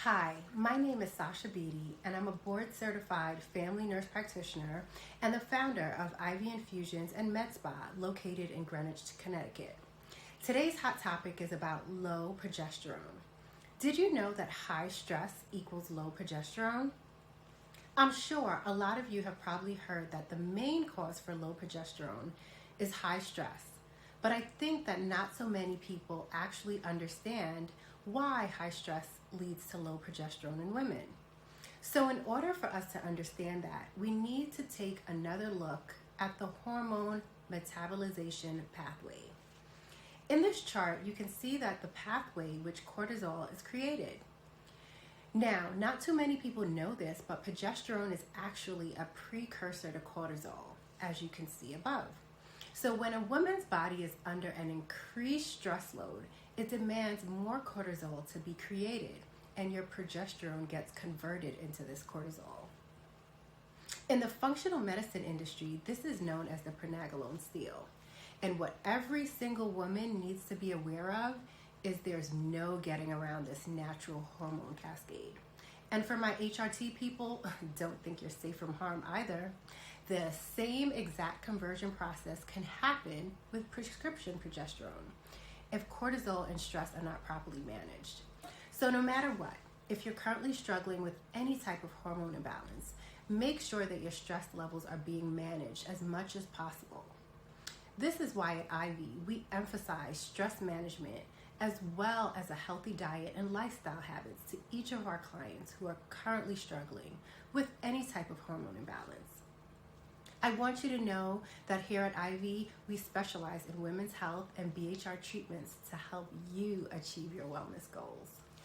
Hi, my name is Sasha Beatty, and I'm a board-certified family nurse practitioner and the founder of IV Infusions and Med Spa located in Greenwich, Connecticut. Today's hot topic is about low progesterone. Did you know that high stress equals low progesterone? I'm sure a lot of you have probably heard that the main cause for low progesterone is high stress, but I think that not so many people actually understand why high stress leads to low progesterone in women. So in order for us to understand that, we need to take another look at the hormone metabolization pathway. In this chart, you can see that the pathway which cortisol is created. Now, not too many people know this, but progesterone is actually a precursor to cortisol, as you can see above. So when a woman's body is under an increased stress load, it demands more cortisol to be created, and your progesterone gets converted into this cortisol. In the functional medicine industry, this is known as the pregnenolone steal. And what every single woman needs to be aware of is there's no getting around this natural hormone cascade. And for my HRT people, don't think you're safe from harm either. The same exact conversion process can happen with prescription progesterone if cortisol and stress are not properly managed. So no matter what, if you're currently struggling with any type of hormone imbalance, make sure that your stress levels are being managed as much as possible. This is why at IV, we emphasize stress management as well as a healthy diet and lifestyle habits to each of our clients who are currently struggling with any type of hormone imbalance. I want you to know that here at IV, we specialize in women's health and BHR treatments to help you achieve your wellness goals.